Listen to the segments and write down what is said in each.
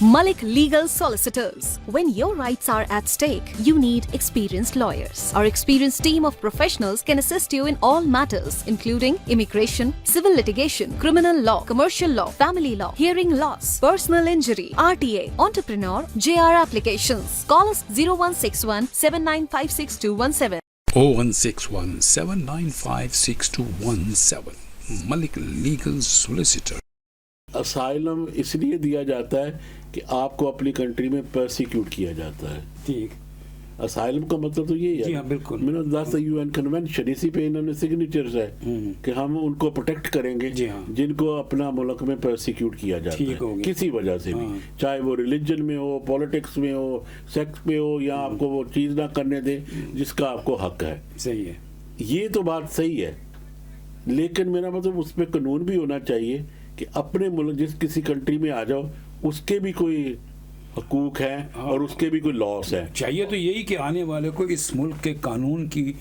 Malik Legal Solicitors. When your rights are at stake, you need experienced lawyers. Our experienced team of professionals can assist you in all matters, including immigration, civil litigation, criminal law, commercial law, family law, hearing loss, personal injury, RTA, entrepreneur, JR applications. Call us 0161 7956 0161 7956 Malik Legal Solicitor. Asylum इसलिए दिया जाता है कि आपको अपनी country में persecute किया जाता है. ठीक. असाइलम का मतलब तो यही है. जी हाँ, बिल्कुल. That's the UN convention. इसी पे इन्होंने सिग्नेचर्स है कि हम उनको प्रोटेक्ट करेंगे जिनको अपना मुल्क में परसिक्यूट किया जाता है किसी वजह से भी, चाहे वो रिलीजन में हो, पॉलिटिक्स में हो, सेक्स में हो, या आपको वो चीज़ ना करने दे जिसका आपको हक है. सही है, ये तो बात सही है, लेकिन मेरा मतलब उस पर कानून भी होना चाहिए कि अपने मुल्क जिस किसी कंट्री में आ जाओ उसके भी कोई हकूक है और उसके भी कोई लॉस है. चाहिए तो यही कि आने वाले को इस मुल्क के कानून की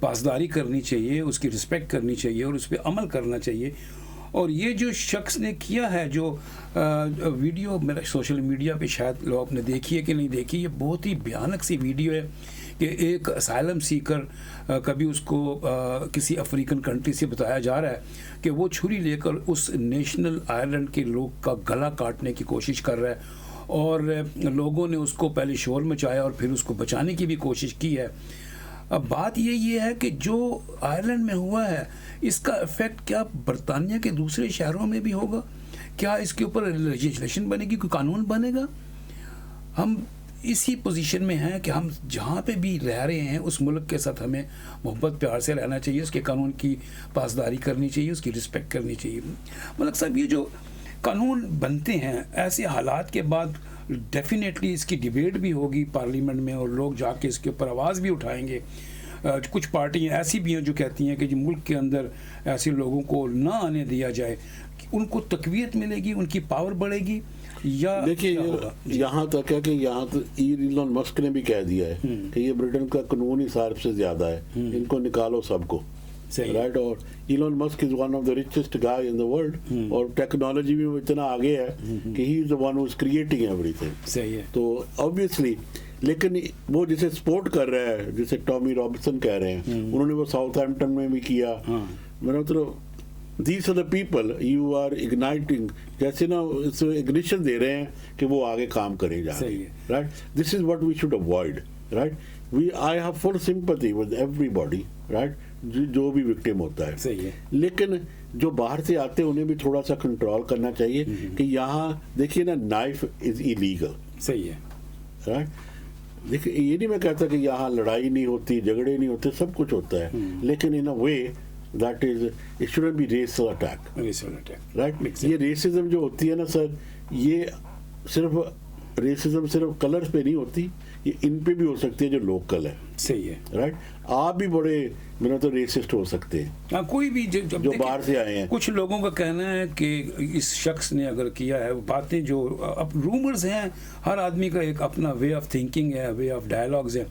पासदारी करनी चाहिए, उसकी रिस्पेक्ट करनी चाहिए और उस पर अमल करना चाहिए. और ये जो शख्स ने किया है, जो वीडियो मेरा सोशल मीडिया पे शायद लोग आपने देखी है कि नहीं देखी, ये बहुत ही भयानक सी वीडियो है कि एक असाइलम सीकर कभी उसको किसी अफ्रीकन कंट्री से बताया जा रहा है कि वो छुरी लेकर उस नेशनल आयरलैंड के लोग का गला काटने की कोशिश कर रहा है, और लोगों ने उसको पहले शोर मचाया और फिर उसको बचाने की भी कोशिश की है. अब बात ये है कि जो आयरलैंड में हुआ है इसका इफ़ेक्ट क्या बरतानिया के दूसरे शहरों में भी होगा? क्या इसके ऊपर लेजिस्लेशन बनेगी, कोई कानून बनेगा? हम इसी पोजीशन में हैं कि हम जहाँ पे भी रह रहे हैं उस मुल्क के साथ हमें मोहब्बत प्यार से रहना चाहिए, उसके कानून की पासदारी करनी चाहिए, उसकी रिस्पेक्ट करनी चाहिए. मलिक साहब, ये जो कानून बनते हैं ऐसे हालात के बाद डेफिनेटली इसकी डिबेट भी होगी पार्लियामेंट में और लोग जाके इसके ऊपर आवाज़ भी उठाएंगे. कुछ पार्टियां ऐसी भी हैं जो कहती हैं कि जो मुल्क के अंदर ऐसे लोगों को ना आने दिया जाए, उनको तकवीत मिलेगी, उनकी पावर बढ़ेगी. या देखिए, यहाँ तक है कि यहाँ तो इलॉन मस्क ने भी कह दिया है कि ये ब्रिटेन का कानून ही सार्फ से ज़्यादा है, इनको निकालो सबको. राइट. और Elon Musk is one of the richest guy in the world, और टेक्नोलॉजी में वो इतना आगे है कि he is the one who is creating everything. सही है. तो ऑब्वियसली, लेकिन वो जिसे सपोर्ट कर रहा है, जिसे टॉमी रॉबिन्सन कह रहे हैं, उन्होंने वो साउथहैम्पटन में भी किया. मेरा मतलब these are the people you are igniting, जैसे ना इग्निशन दे रहे हैं कि वो आगे काम करे जा रहे हैं. Right. This is what we should avoid. Right. I have full sympathy with everybody. Right. जो भी विक्टिम होता है. सही है. लेकिन जो बाहर से आते हैं उन्हें भी थोड़ा सा कंट्रोल करना चाहिए कि यहाँ देखिए ना, नाइफ इज इलीगल. सही है. राइट. देखिए, ये नहीं मैं कहता कि यहाँ लड़ाई नहीं होती, झगड़े नहीं होते, सब कुछ होता है, लेकिन इन अ वे that is, it shouldn't be racial attack. Right? ये रेसिज्म जो होती है ना सर, ये सिर्फ रेसिज्म सिर्फ कलर्स पे नहीं होती, ये इन पे भी हो सकती है जो लोकल है. सही है. राइट. आप भी बड़े मेरा तो रेसिस्ट हो सकते हैं. कोई भी जो बाहर से आए हैं. कुछ लोगों का कहना है कि इस शख्स ने अगर किया है, बातें जो अब रूमर्स हैं, हर आदमी का एक अपना वे ऑफ थिंकिंग है, वे ऑफ डायलॉग्स है.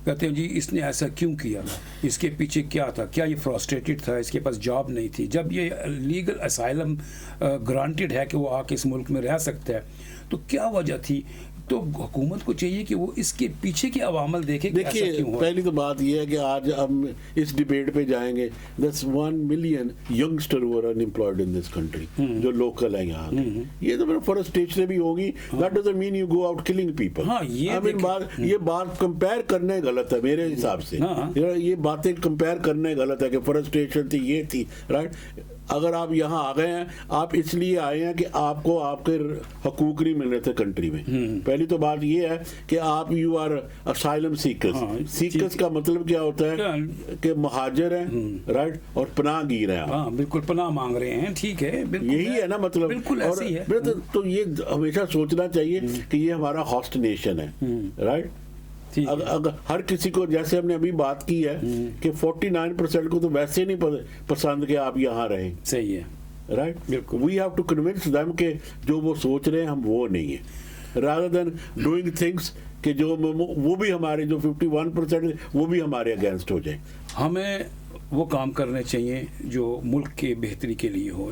कहते हैं जी इसने ऐसा क्यों किया, इसके पीछे क्या था, क्या ये फ्रस्ट्रेटेड था, इसके पास जॉब नहीं थी. जब ये लीगल असाइलम ग्रांटेड है कि वो आके इस मुल्क में रह सकता है, तो क्या वजह थी? तो हुकूमत को चाहिए कि वो इसके पीछे के अवामल देखे. देखिए, पहली तो बात ये है कि आज हम इस डिबेट पे जाएंगे. There's 1 million youngster who are unemployed in this country, जो लोकल है यहाँ के. ये तो मेरा फॉरेस्टेशन भी होगी. That doesn't mean you go out killing people. हाँ, ये बात कंपेयर करने गलत है मेरे हिसाब से. ये बातें कंपेयर करने गलत है कि फॉरेस्टेशन थी, ये थी. राइट. अगर आप यहाँ आ गए हैं, आप इसलिए आए हैं कि आपको आपके हकूक नहीं मिल रहे थे कंट्री में. पहली तो बात ये है कि आप you are asylum seekers. Seekers का मतलब क्या होता है कि मुहाजिर हैं. राइट. और पनाह गिर हैं. हाँ, बिल्कुल पनाह मांग रहे हैं. ठीक है, यही है ना मतलब. बिल्कुल ऐसे ही है. तो ये हमेशा सोचना चाहिए कि ये हमारा होस्ट नेशन है. राइट. अगर हर किसी को, जैसे हमने अभी बात की है कि 49% को तो वैसे नहीं पसंद कि आप यहाँ रहें. सही है. Right. We have to convince them कि जो वो सोच रहे हैं हम वो नहीं है, रादर देन डूइंग थिंग्स कि जो वो भी हमारे जो 51% वो भी हमारे अगेंस्ट हो जाए. हमें वो काम करने चाहिए जो मुल्क के बेहतरी के लिए हो.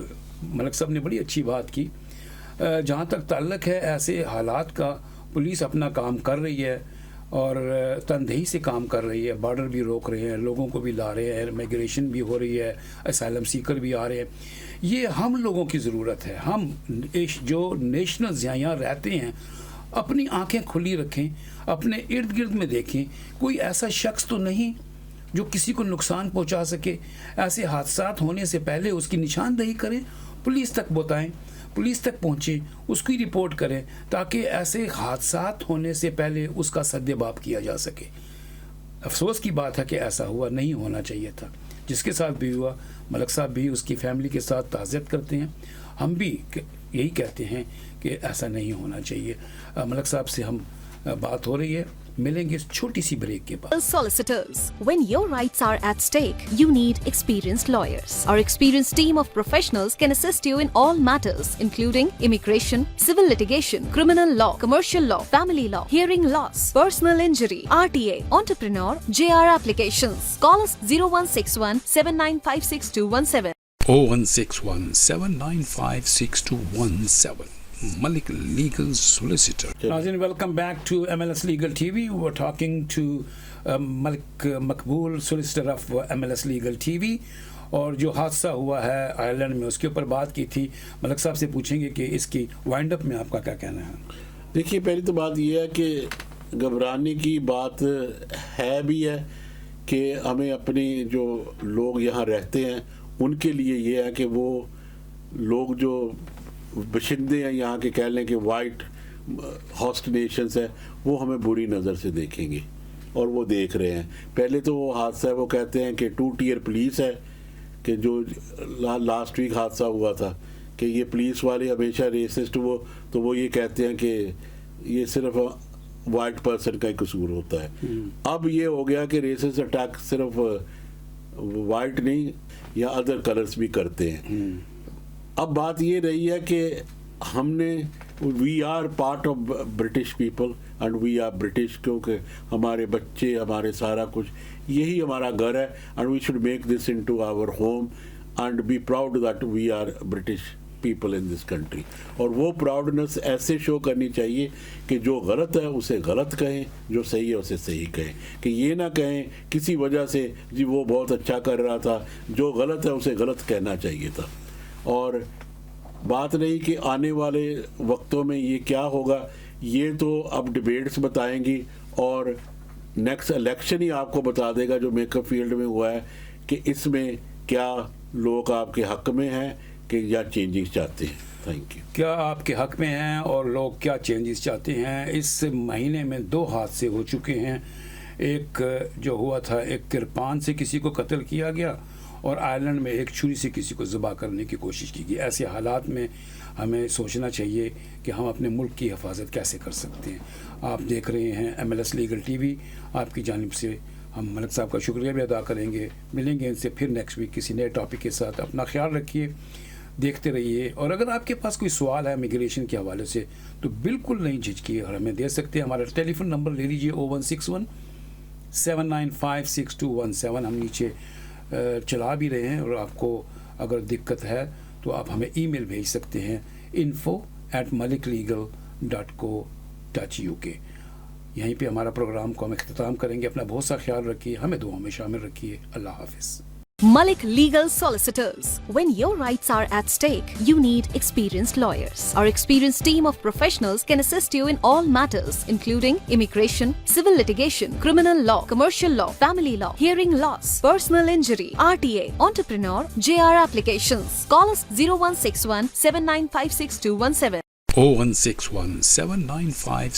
मलिक साहब ने बड़ी अच्छी बात की. जहाँ तक ताल्लुक़ है ऐसे हालात का, पुलिस अपना काम कर रही है और तनदेही से काम कर रही है, बॉर्डर भी रोक रहे हैं, लोगों को भी ला रहे हैं, इमिग्रेशन भी हो रही है, असाइलम सीकर भी आ रहे हैं। ये हम लोगों की ज़रूरत है। हम जो नेशनल्स यहाँ रहते हैं अपनी आंखें खुली रखें, अपने इर्द गिर्द में देखें, कोई ऐसा शख्स तो नहीं जो किसी को नुकसान पहुंचा सके। ऐसे हादसात होने से पहले उसकी निशानदेही करें, पुलिस तक बताएं, पुलिस तक पहुंचे, उसकी रिपोर्ट करें, ताकि ऐसे हादसात होने से पहले उसका सद्देबाब किया जा सके। अफसोस की बात है कि ऐसा हुआ, नहीं होना चाहिए था। जिसके साथ भी हुआ, मलक साहब भी उसकी फैमिली के साथ ताज़ियत करते हैं, हम भी यही कहते हैं कि ऐसा नहीं होना चाहिए। मलक साहब से हम बात हो रही है, मिलेंगे इस छोटी सी ब्रेक के बाद। Solicitors. When your rights are at stake, you need experienced lawyers. Our experienced team of professionals can assist you in all matters, including immigration, civil litigation, criminal law, commercial law, family law, hearing loss, personal injury, RTA, entrepreneur, JR applications. Call us 0161 7956 0161 795 6217. Malik Legal Solicitor. नाज़रीन, welcome back to MLS Legal TV. We're talking to Malik Makbul, solicitor of MLS Legal TV. और जो हादसा हुआ है Ireland में उसके ऊपर बात की थी। मलक साहब से पूछेंगे कि इसकी वाइंड अप में आपका क्या कहना है। देखिए, पहली तो बात यह है कि घबराने की बात है भी है कि हमें अपने जो लोग यहाँ रहते हैं उनके लिए ये है कि वो लोग जो बशिंदे हैं यहाँ के, कह लें कि वाइट होस्ट नेशंस है, वो हमें बुरी नज़र से देखेंगे और वो देख रहे हैं। पहले तो वो हादसा है, वो कहते हैं कि 2 टियर पुलिस है, कि जो लास्ट वीक हादसा हुआ था कि ये पुलिस वाले हमेशा रेसिस्ट, तो वो ये कहते हैं कि ये सिर्फ वाइट पर्सन का ही कसूर होता है। अब ये हो गया कि रेसिस्ट अटैक सिर्फ वाइट नहीं या अदर कलर्स भी करते हैं। अब बात ये रही है कि we are part of British people and we are British, क्योंकि हमारे बच्चे, हमारे सारा कुछ यही हमारा घर है, and we should make this into our home and be proud that we are British people in this country. और वो प्राउडनेस ऐसे शो करनी चाहिए कि जो गलत है उसे गलत कहें, जो सही है उसे सही कहें, कि ये ना कहें किसी वजह से जी वो बहुत अच्छा कर रहा था, जो गलत है उसे गलत कहना चाहिए था। और बात नहीं कि आने वाले वक्तों में ये क्या होगा, ये तो अब डिबेट्स बताएंगी और नेक्स्ट इलेक्शन ही आपको बता देगा, जो मेकअप फील्ड में हुआ है, कि इसमें क्या लोग आपके हक में हैं कि या चेंजेस चाहते हैं। Thank you. क्या आपके हक में हैं और लोग क्या चेंजेस चाहते हैं। इस महीने में 2 हादसे हो चुके हैं। एक जो हुआ था, एक किरपान से किसी को कत्ल किया गया और आयरलैंड में एक छुरी से किसी को ज़बह करने की कोशिश की गई। ऐसे हालात में हमें सोचना चाहिए कि हम अपने मुल्क की हिफाजत कैसे कर सकते हैं। आप देख रहे हैं MLS लीगल TV। आपकी जानिब से हम मलिक साहब का शुक्रिया भी अदा करेंगे। मिलेंगे इनसे फिर नेक्स्ट वीक किसी नए टॉपिक के साथ। अपना ख्याल रखिए, देखते रहिए, और अगर आपके पास कोई सवाल है इमिग्रेशन के हवाले से तो बिल्कुल नहीं झिझकिए और हमें दे सकते हैं। हमारा टेलीफोन नंबर ले लीजिए 0161 795 6217। हम नीचे चला भी रहे हैं, और आपको अगर दिक्कत है तो आप हमें ईमेल भेज सकते हैं info@maliklegal.co.uk। यहीं पे हमारा प्रोग्राम को हम इख्तिताम करेंगे। अपना बहुत सा ख्याल रखिए, हमें दुआ में शामिल रखिए। अल्लाह हाफिज़। Malik Legal Solicitors. When your rights are at stake, you need experienced lawyers. Our experienced team of professionals can assist you in all matters, including immigration, civil litigation, criminal law, commercial law, family law, hearing loss, personal injury, RTA, entrepreneur, JR applications. Call us 0161 795 6217. 0161 795